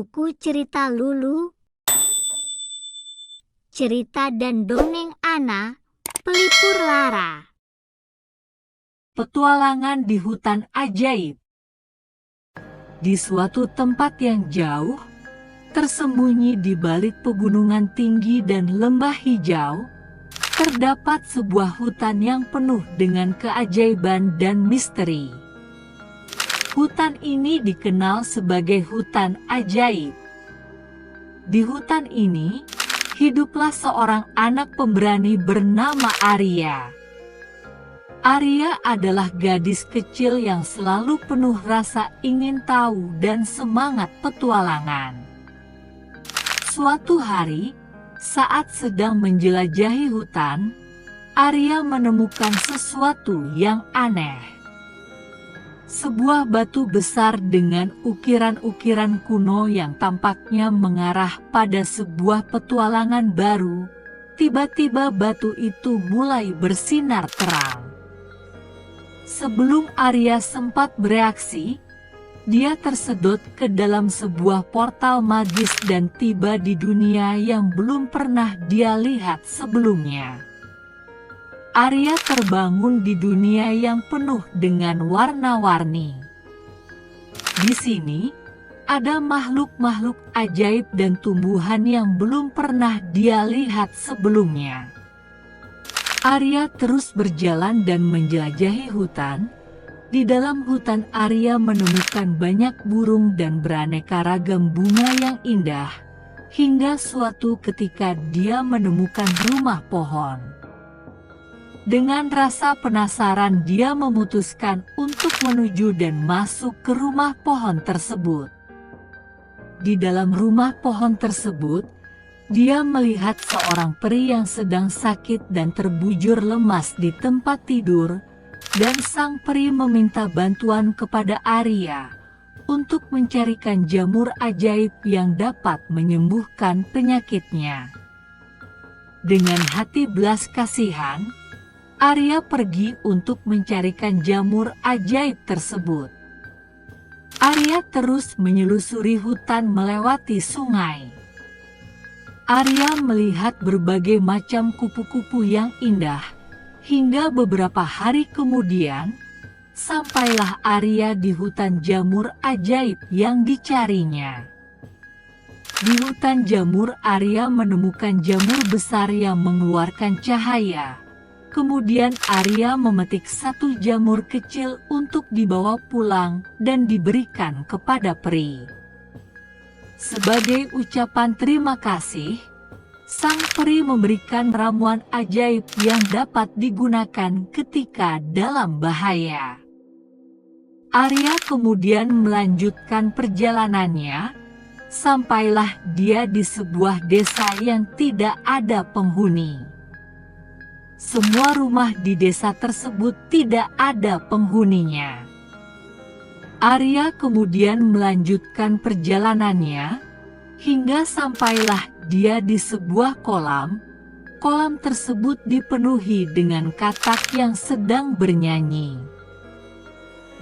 Bangku Cerita Lulu, cerita dan dongeng Ana, Pelipur Lara. Petualangan di hutan ajaib. Di suatu tempat yang jauh, tersembunyi di balik pegunungan tinggi dan lembah hijau, terdapat sebuah hutan yang penuh dengan keajaiban dan misteri. Hutan ini dikenal sebagai hutan ajaib. Di hutan ini, hiduplah seorang anak pemberani bernama Arya. Arya adalah gadis kecil yang selalu penuh rasa ingin tahu dan semangat petualangan. Suatu hari, saat sedang menjelajahi hutan, Arya menemukan sesuatu yang aneh. Sebuah batu besar dengan ukiran-ukiran kuno yang tampaknya mengarah pada sebuah petualangan baru. Tiba-tiba batu itu mulai bersinar terang. Sebelum Arya sempat bereaksi, dia tersedot ke dalam sebuah portal magis dan tiba di dunia yang belum pernah dia lihat sebelumnya. Arya terbangun di dunia yang penuh dengan warna-warni. Di sini, ada makhluk-makhluk ajaib dan tumbuhan yang belum pernah dia lihat sebelumnya. Arya terus berjalan dan menjelajahi hutan. Di dalam hutan Arya menemukan banyak burung dan beraneka ragam bunga yang indah, hingga suatu ketika dia menemukan rumah pohon. Dengan rasa penasaran dia memutuskan untuk menuju dan masuk ke rumah pohon tersebut. Di dalam rumah pohon tersebut, dia melihat seorang peri yang sedang sakit dan terbujur lemas di tempat tidur, dan sang peri meminta bantuan kepada Arya untuk mencarikan jamur ajaib yang dapat menyembuhkan penyakitnya. Dengan hati belas kasihan, Arya pergi untuk mencarikan jamur ajaib tersebut. Arya terus menyelusuri hutan melewati sungai. Arya melihat berbagai macam kupu-kupu yang indah, hingga beberapa hari kemudian, sampailah Arya di hutan jamur ajaib yang dicarinya. Di hutan jamur Arya menemukan jamur besar yang mengeluarkan cahaya. Kemudian Arya memetik satu jamur kecil untuk dibawa pulang dan diberikan kepada peri. Sebagai ucapan terima kasih, sang peri memberikan ramuan ajaib yang dapat digunakan ketika dalam bahaya. Arya kemudian melanjutkan perjalanannya, sampailah dia di sebuah desa yang tidak ada penghuni. Semua rumah di desa tersebut tidak ada penghuninya. Arya kemudian melanjutkan perjalanannya, hingga sampailah dia di sebuah kolam. Kolam tersebut dipenuhi dengan katak yang sedang bernyanyi.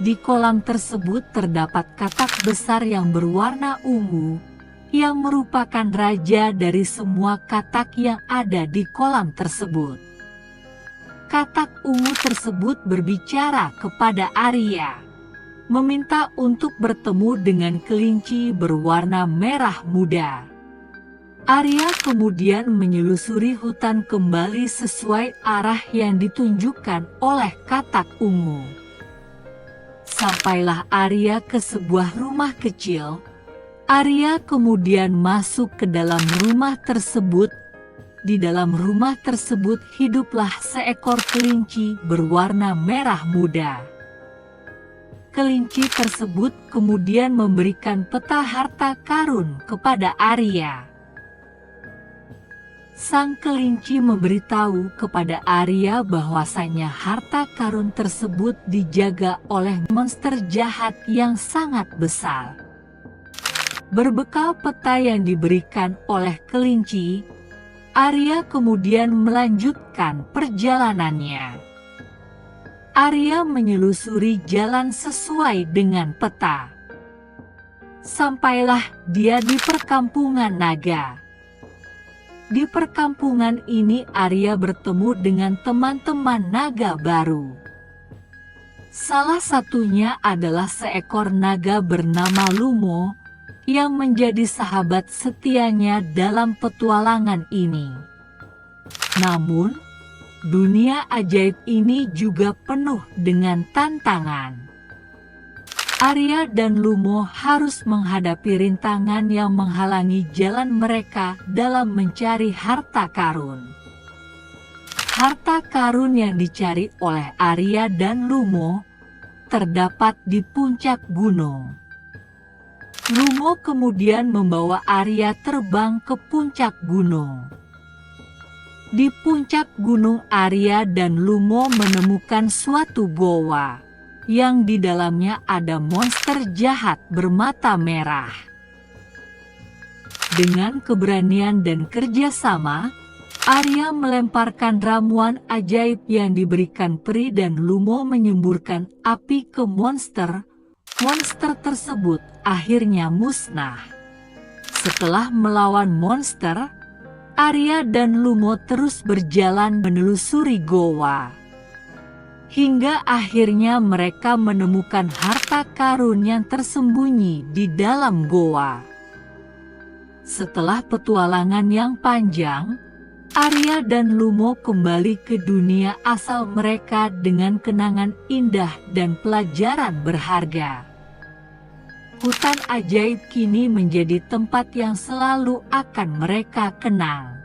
Di kolam tersebut terdapat katak besar yang berwarna ungu, yang merupakan raja dari semua katak yang ada di kolam tersebut. Katak ungu tersebut berbicara kepada Arya, meminta untuk bertemu dengan kelinci berwarna merah muda. Arya kemudian menyelusuri hutan kembali sesuai arah yang ditunjukkan oleh katak ungu. Sampailah Arya ke sebuah rumah kecil. Arya kemudian masuk ke dalam rumah tersebut. Di dalam rumah tersebut hiduplah seekor kelinci berwarna merah muda. Kelinci tersebut kemudian memberikan peta harta karun kepada Arya. Sang kelinci memberitahu kepada Arya bahwasanya harta karun tersebut dijaga oleh monster jahat yang sangat besar. Berbekal peta yang diberikan oleh kelinci, Arya kemudian melanjutkan perjalanannya. Arya menyelusuri jalan sesuai dengan peta. Sampailah dia di perkampungan naga. Di perkampungan ini Arya bertemu dengan teman-teman naga baru. Salah satunya adalah seekor naga bernama Lumo yang menjadi sahabat setianya dalam petualangan ini. Namun, dunia ajaib ini juga penuh dengan tantangan. Arya dan Lumo harus menghadapi rintangan yang menghalangi jalan mereka dalam mencari harta karun. Harta karun yang dicari oleh Arya dan Lumo terdapat di puncak gunung. Lumo kemudian membawa Arya terbang ke puncak gunung. Di puncak gunung Arya dan Lumo menemukan suatu goa yang di dalamnya ada monster jahat bermata merah. Dengan keberanian dan kerjasama, Arya melemparkan ramuan ajaib yang diberikan peri dan Lumo menyemburkan api ke monster. Monster tersebut akhirnya musnah. Setelah melawan monster, Arya dan Lumo terus berjalan menelusuri goa. Hingga akhirnya mereka menemukan harta karun yang tersembunyi di dalam goa. Setelah petualangan yang panjang, Arya dan Lumo kembali ke dunia asal mereka dengan kenangan indah dan pelajaran berharga. Hutan ajaib kini menjadi tempat yang selalu akan mereka kenang.